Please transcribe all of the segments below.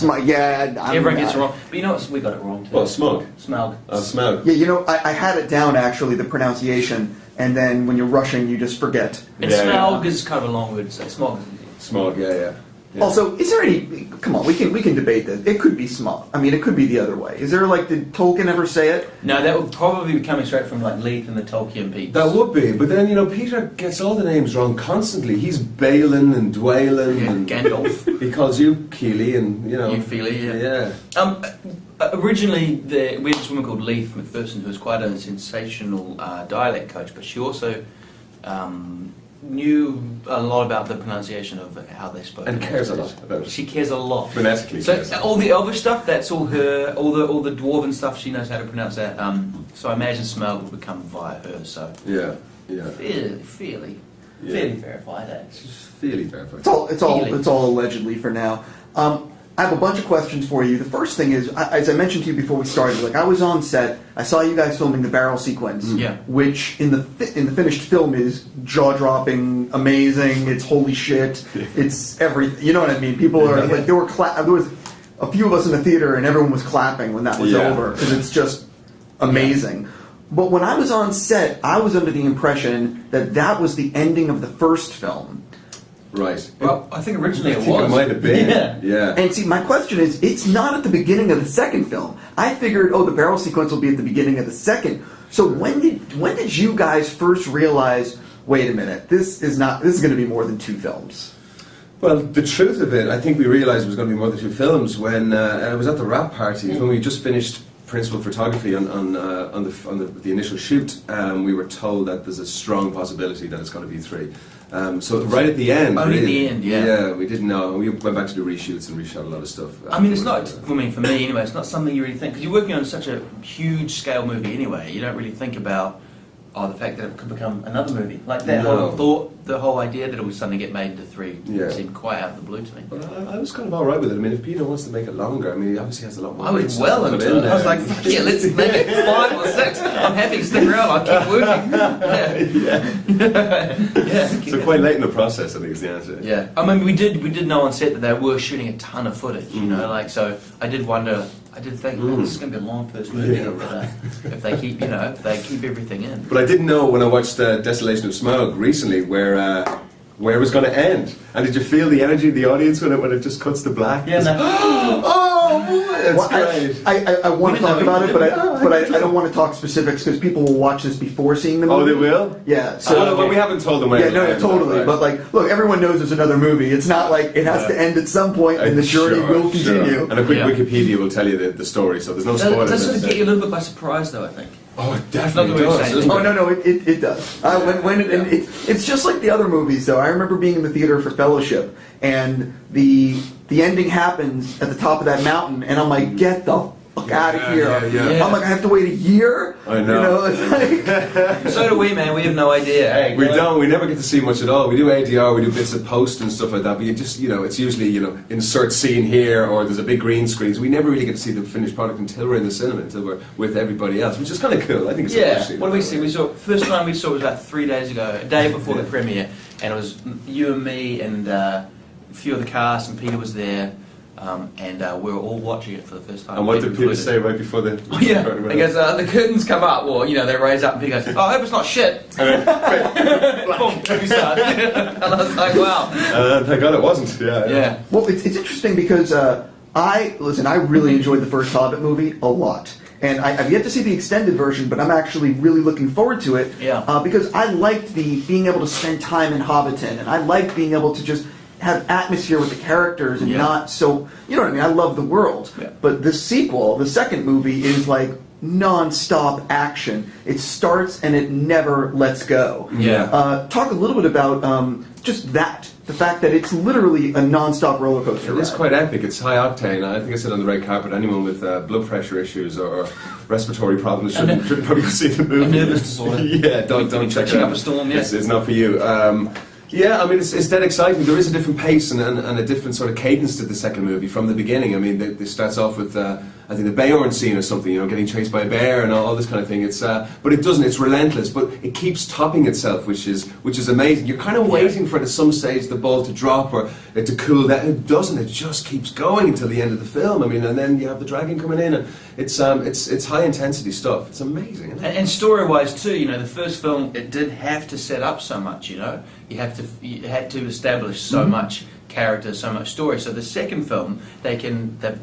Everyone gets it wrong. But you know what? We got it wrong too. Well, Smug. Smaug. Smug. Yeah, you know, I had it down actually, the pronunciation, and then when you're rushing, you just forget. And Smaug is kind of a long word to say. Smog is easy. Smug, yeah. Also, is there any? Come on, we can debate this. It could be small. I mean, it could be the other way. Is there did Tolkien ever say it? No, that would probably be coming straight from like Leith and the Tolkien peeps. That would be, but then Peter gets all the names wrong constantly. He's Balin and Dwalin and Gandalf. He calls you Keely and You Feely, yeah. Originally, we had this woman called Leith McPherson, who was quite a sensational dialect coach, but she also knew a lot about the pronunciation of how they spoke. And cares a lot about it. She cares a lot. Phonetically. So all the Elvish stuff, that's all her. All the Dwarven stuff, she knows how to pronounce that. So I imagine Smaug will become via her. So yeah. Fairly verified. Fairly verified. It's all allegedly for now. I have a bunch of questions for you. The first thing is, as I mentioned to you before we started, I was on set. I saw you guys filming the barrel sequence, which in the finished film is jaw-dropping, amazing. It's holy shit. It's everything. You know what I mean? People are there was a few of us in the theater, and everyone was clapping when that was over because it's just amazing. Yeah. But when I was on set, I was under the impression that was the ending of the first film. Right. Well, I think originally it might have been. Yeah. And see, my question is, it's not at the beginning of the second film. I figured, the barrel sequence will be at the beginning of the second. So when did you guys first realize, wait a minute, this is going to be more than 2 films? Well, the truth of it, I think we realized it was going to be more than 2 films when I was at the wrap party when we just finished principal photography on the initial shoot. We were told that there's a strong possibility that it's going to be 3. So right at the end, only the end, yeah, we didn't know. We went back to do reshoots and reshot a lot of stuff. I mean, it's not for me anyway. It's not something you really think because you're working on such a huge scale movie anyway. You don't really think about the fact that it could become another movie like that. The whole idea that it would suddenly get made into 3 seemed quite out of the blue to me. But I was kind of all right with it. I mean, if Peter wants to make it longer, I mean, he obviously has a lot more. I was well into it. I was like, yeah, let's make it 5 or 6. I'm happy to stick around. I'll keep working. So quite late in the process, I think is the answer. Yeah, I mean, we did know on set that they were shooting a ton of footage. So I did wonder. I did think this is going to be a long first movie if they keep everything in. But I didn't know when I watched Desolation of Smaug recently where it was going to end. And did you feel the energy of the audience when it just cuts to black? Yeah. It's great. I want to talk about it, but I don't want to talk specifics because people will watch this before seeing the movie. Oh, they will? Yeah. So but we haven't told them. Totally. Right. But look, everyone knows there's another movie. It's not like it has to end at some point, and the journey will continue. And a quick Wikipedia will tell you the story, so there's no spoilers. It does sort of get you a little bit by surprise, though. I think. Oh, it definitely does. No, it does. It's just like the other movies, though. I remember being in the theater for Fellowship, and the ending happens at the top of that mountain, and I'm like, get the fuck out of here. Yeah. I'm like, I have to wait a year? I know. So do we, man. We have no idea. Hey, we don't. We never get to see much at all. We do ADR, we do bits of post and stuff like that, but you just, it's usually, insert scene here, or there's a big green screen. So we never really get to see the finished product until we're in the cinema, until we're with everybody else, which is kind of cool. I think it's what do we see? First time we saw it was about 3 days ago, a day before the premiere, and it was you and me and a few of the cast, and Peter was there. And we were all watching it for the first time. And what did Peter say right before the... He goes, the curtains come up, or, they raise up, and Peter goes, I hope it's not shit. Boom, movie starts. And I was like, wow. Thank God it wasn't. Yeah. Well, it's interesting because I really enjoyed the first Hobbit movie a lot. And I've yet to see the extended version, but I'm actually really looking forward to it. Because I liked being able to spend time in Hobbiton, and I liked being able to just have atmosphere with the characters and not so, you know what I mean? I love the world. Yeah. But the sequel, the second movie, is like non-stop action. It starts and it never lets go. Talk a little bit about just that. The fact that it's literally a non-stop roller coaster ride. It's quite epic. It's high octane. I think I said on the red carpet, anyone with blood pressure issues or respiratory problems shouldn't probably go see the movie. A nervous disorder. Don't check it out. Up a storm, It's not for you. I mean, it's dead exciting. There is a different pace and a different sort of cadence to the second movie from the beginning. I mean, it starts off with I think the Beorn scene or something, you know, getting chased by a bear and all this kind of thing. It's but it doesn't. It's relentless, but it keeps topping itself, which is amazing. You're kind of waiting for at some stage the ball to drop or it to cool down. It doesn't. It just keeps going until the end of the film. I mean, and then you have the dragon coming in, and it's high intensity stuff. It's amazing. Isn't it? And story-wise too, you know, the first film, it did have to set up so much. You know, you had to establish so much character, so much story. So the second film,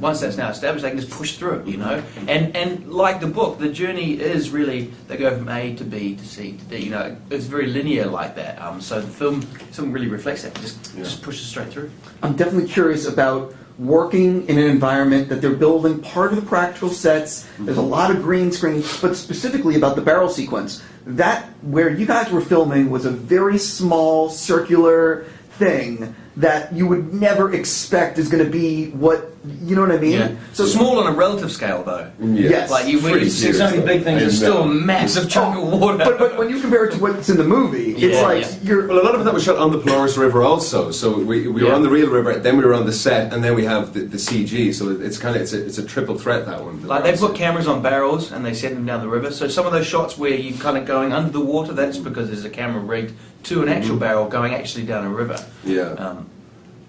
once that's now established, they can just push through it, you know. And like the book, the journey is really, they go from A to B to C to D. You know, it's very linear like that. So the film really reflects that. Just pushes straight through. I'm definitely curious about working in an environment that they're building part of the practical sets. There's a lot of green screen, but specifically about the barrel sequence. That, where you guys were filming, was a very small, circular thing that you would never expect is going to be what, you know what I mean? Yeah. So small on a relative scale, though. Yes. Like you see so many big things, it's still a massive chunk of water. But when you compare it to what's in the movie, it's like you're... Well, a lot of that was shot on the Polaris River also. So we were on the real river, then we were on the set, and then we have the CG. So it's a triple threat, that one. Like they put cameras on barrels and they send them down the river. So some of those shots where you're kind of going under the water, that's because there's a camera rigged to an actual barrel going actually down a river. Yeah.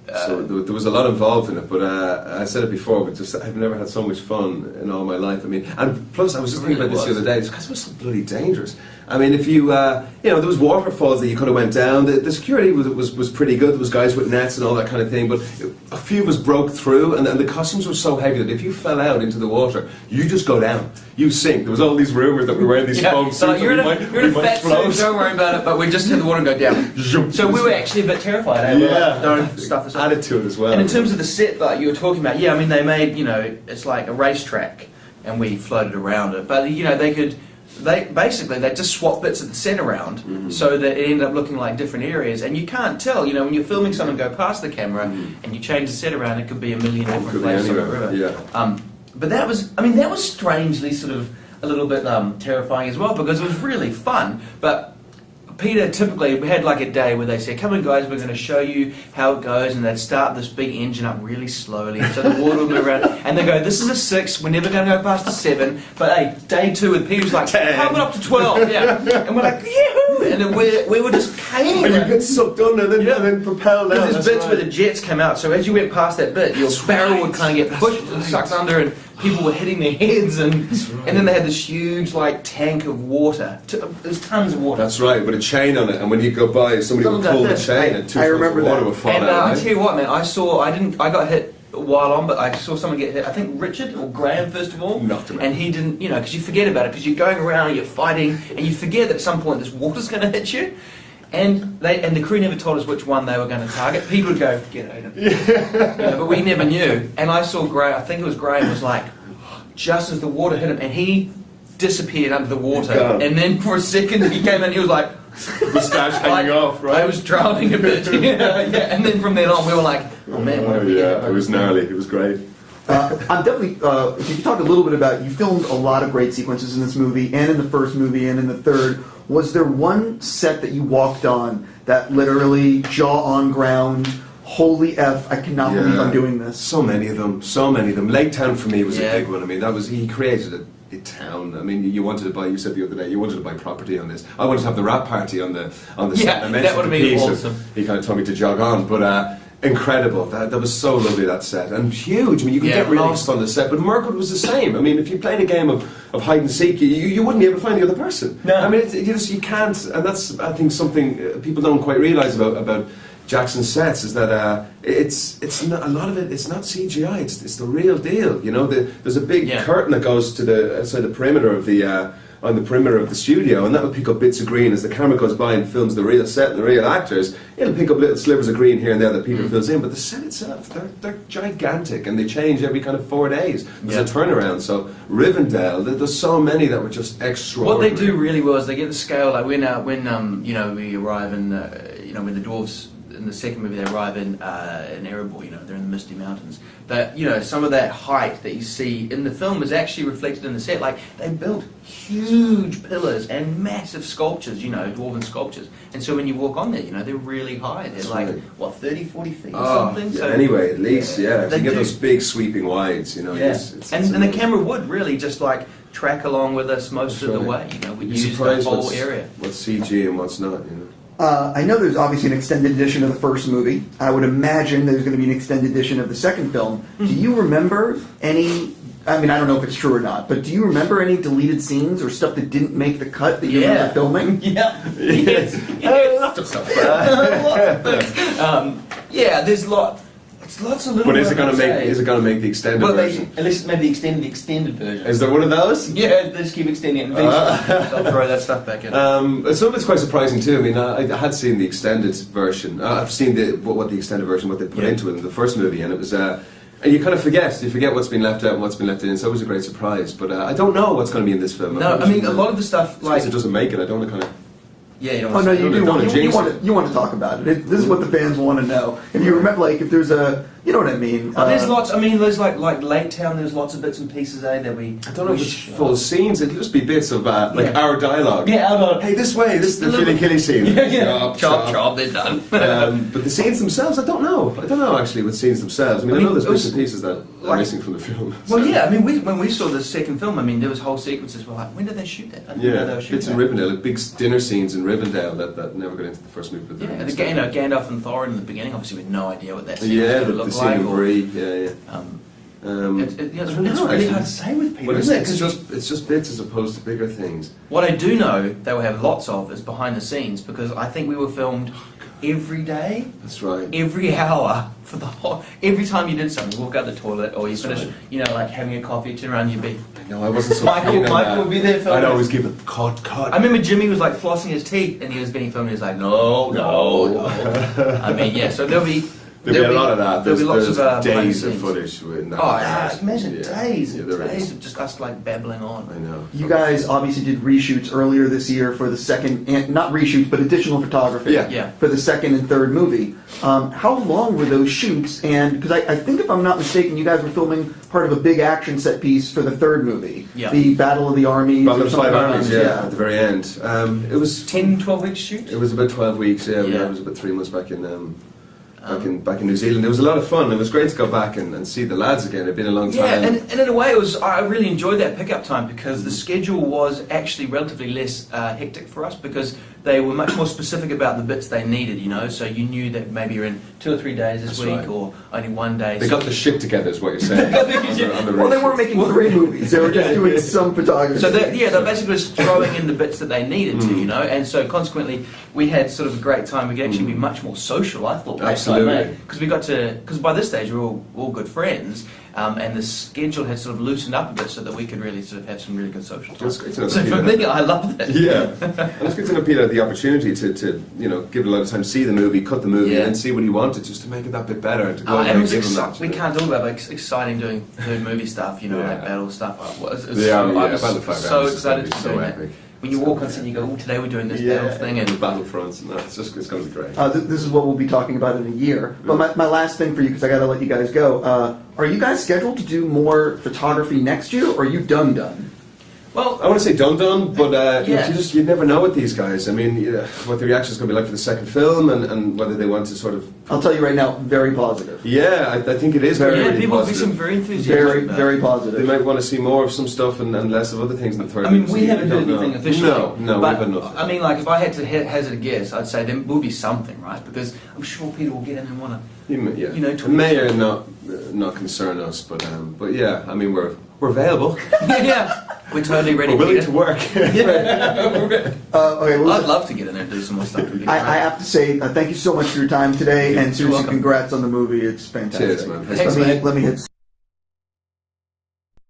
So there was a lot involved in it, but I said it before, but I've never had so much fun in all my life. I mean, and plus I was just thinking about this the other day, because it was so bloody dangerous. I mean, if you, there was waterfalls that you could have went down. The security was pretty good. There was guys with nets and all that kind of thing, but a few of us broke through, and the costumes were so heavy that if you fell out into the water, you just go down. You sink. There was all these rumours that we were wearing these foam suits. So like, you're in a fat suit, don't worry about it, but we just hit the water and go down. So we were actually a bit terrified. Don't stuff us up. Added to it as well. And in terms of the set that you were talking about, I mean, they made, it's like a racetrack, and we floated around it. But, they just swap bits of the set around so that it ended up looking like different areas, and you can't tell, when you're filming something go past the camera and you change the set around, it could be a million different places on the river. Yeah. But that was strangely sort of a little bit terrifying as well, because it was really fun. But Peter, typically, we had like a day where they said, come on guys, we're going to show you how it goes, and they'd start this big engine up really slowly, so the water would move around, and they go, this is a 6, we're never going to go past a 7, but hey, day 2 with Peter's like, how about up to 12, and we're like, yahoo, and then we were just caving. And you get sucked under and then propelled out. There's bits where the jets come out, so as you went past that bit, your barrel would kind of get pushed and sucked under, and people were hitting their heads, and then they had this huge tank of water. There's tons of water. That's right, with a chain on it, and when you go by, somebody would pull the chain, and 2 tons of water would fall out. And I tell you what, man, I got hit while on, but I saw someone get hit. I think Richard or Graham, first of all, knocked him out. And he didn't, because you forget about it, because you're going around and you're fighting, and you forget that at some point this water's going to hit you. And the crew never told us which one they were going to target. People would go, get Aidan. But we never knew. And I saw Graham, I think it was Graham, was like, just as the water hit him, and he disappeared under the water. And then for a second he came in and he was like, moustache hanging off, right? I was drowning a bit. And then from then on we were like, oh man, what did we do? It was gnarly. It was great. I'm definitely, if you could talk a little bit about, you filmed a lot of great sequences in this movie, and in the first movie, and in the third. Was there one set that you walked on that literally jaw on ground, holy F, I cannot believe I'm doing this? So many of them. Lake Town for me was a big one. I mean, he created a town. I mean, you said the other day, you wanted to buy property on this. I wanted to have the rap party on the set. I mentioned that would have been awesome. He kind of told me to jog on, but incredible. That was so lovely, that set, and huge. I mean, you could get lost on the set, but Mirkwood was the same. I mean, if you played a game of hide and seek, you wouldn't be able to find the other person. No. I mean, you can't, and that's, I think, something people don't quite realise about Jackson's sets, is that it's not, a lot of it. It's not CGI. It's the real deal. There's a big curtain that goes to outside the perimeter of the. On the perimeter of the studio, and that will pick up bits of green as the camera goes by and films the real set and the real actors. It'll pick up little slivers of green here and there that Peter fills in, but the set itself, they're gigantic, and they change every kind of 4 days. There's a turnaround. So Rivendell, there's so many that were just extraordinary. What they do really well is they get the scale. Like when we arrive in when the dwarves in in the second movie, they arrive in Erebor, you know, they're in the Misty Mountains. That, you know, some of that height that you see in the film is actually reflected in the set. Like, they built huge pillars and massive sculptures, you know, dwarven sculptures. And so when you walk on there, you know, they're really high. They're like, what, 30, 40 feet or something? Yeah, so, anyway, at least, yeah. If They you get do. those big sweeping wides, you know. Yeah. It's And the amazing. camera would really just, like, track along with us most of the way, you know. We You'd be use the surprised whole what's, area. what's CG and what's not, you know. I know there's obviously an extended edition of the first movie. I would imagine there's going to be an extended edition of the second film. Do you remember any, I mean, I don't know if it's true or not, but do you remember any deleted scenes or stuff that didn't make the cut that you remember filming? Yeah. Yes. Lots of stuff. Yeah, there's lots of little. But is it going to say. make the extended Well, version? at least maybe the extended version. Is there one of those? Yeah, they just keep extending it and eventually they'll throw that stuff back in. Some of it's quite surprising too. I mean, I had seen the extended version. I've seen what the extended version, what they put into it in the first movie, and it was. And you kind of forget. You forget what's been left out and what's been left in. It's always a great surprise. But I don't know what's going to be in this film. No, I mean a lot of the stuff like like it doesn't make it. I don't want to kind of. yeah, you don't Oh want no, to you do don't want wanna to. You jinx want to. You want to talk about it. This is what the fans want to know. If you remember, like, if there's a, you know what I mean. there's lots. I mean, there's like Lake Town. There's lots of bits and pieces that we. I don't know if it's full scenes. It'll just be bits of like our dialogue. Yeah, out on. Hey, this way. This is the Philly Killy scene. Yeah. Chop. They're done. But the scenes themselves, I don't know. I don't know actually with scenes themselves. I mean, I know there's it was bits and pieces that are missing from the film. Well, yeah. I mean, when we saw the second film, I mean, there was whole sequences. We're like, when did they shoot that? I didn't know they were shooting bits in that. Rivendell, like big dinner scenes in Rivendell that never got into the first movie. But Yeah, and again, Gandalf and Thorin in the beginning, obviously we had no idea what that scene was yeah, going to the look scene like. in Or, Bree, yeah. it's I don't know, really actually. hard to say with people, But isn't it? it's just bits as opposed to bigger things. What I do know they will have lots of is behind the scenes, because I think we were filmed every day, That's right. every hour, for the whole. Every time you did something, walk out the toilet, or you That's finish, right. you know, like having a coffee, turn around, you'd be. No, I wasn't so Michael keen on that. would be there filming. I'd always give it cut. I remember Jimmy was like flossing his teeth, and he was being filmed. And he was like, no. I mean, yeah. So there'll be There'll be a lot of that. There'll be lots There's of behind the days of scenes. footage in that. Oh, yeah, imagine Yeah. days Yeah, and there days is. of just us like babbling on. I know. You guys obviously did reshoots earlier this year for the second, and not reshoots, but additional photography. Yeah. For the second and third movie. How long were those shoots? And because I think, if I'm not mistaken, you guys were filming part of a big action set piece for the third movie. Yeah. The Battle of the Armies. Battle or of the something Five like Armies, that. yeah, at the very end. It was 10, 12 weeks shoot? It was about 12 weeks. Yeah, Yeah. it was about 3 months back in back in New Zealand. It was a lot of fun. It was great to go back and see the lads again. It'd been a long time. Yeah, and in a way, I really enjoyed that pickup time, because the schedule was actually relatively less hectic for us, because they were much more specific about the bits they needed, you know. So you knew that maybe you're in 2 or 3 days this That's week, right. or only 1 day. They So- got the shit together, is what you're saying. on the Well, they weren't reshoots. making 3 movies. They were just doing some photography. So they're basically just throwing in the bits that they needed to, you know, and so consequently we had sort of a great time. We could actually be much more social, I thought. Absolutely. Because we got to, because by this stage we're all good friends, and the schedule had sort of loosened up a bit so that we could really sort of have some really good social time. That's great to know So that, for Peter. me, I loved it. Yeah, and it's good to know Peter had the opportunity to give it a lot of time, see the movie, cut the movie, Yeah. and then see what he wanted, just to make it that bit better. To go And and it was give him that. we can't talk about, but it's exciting doing movie stuff, you know, Yeah. like battle stuff. I was Battle so of Five so Armies is excited gonna be to so do that. epic. When you walk on set, and you go, "Oh, today we're doing this battle thing," and and the battlefronts, and it's going to be great. This is what we'll be talking about in a year. But my last thing for you, because I got to let you guys go. Are you guys scheduled to do more photography next year, or are you done? well, I want to say done, but Yeah. you never know with these guys. I mean, what the reaction is going to be like for the second film, and whether they want to sort of. I'll tell you right now, very positive. Yeah, I think it is very, yeah, really people will be positive. some very enthusiastic. Very, about it. very They positive. might want to see more of some stuff and less of other things in the third. I mean, movie. we haven't heard don't know. anything officially. No, but, we've had nothing. I mean, like, if I had to hazard a guess, I'd say there will be something, right? Because I'm sure Peter will get in and want to. Yeah. you know, it may or not concern us, but yeah, I mean, we're available. Yeah, we're totally ready. We're willing Peter. to work. Okay, well, I'd love to get in there and do some more stuff. With you. I have to say thank you so much for your time today, and seriously, welcome. congrats on the movie. It's fantastic. Cheers, man. Thanks, man. Let me hit.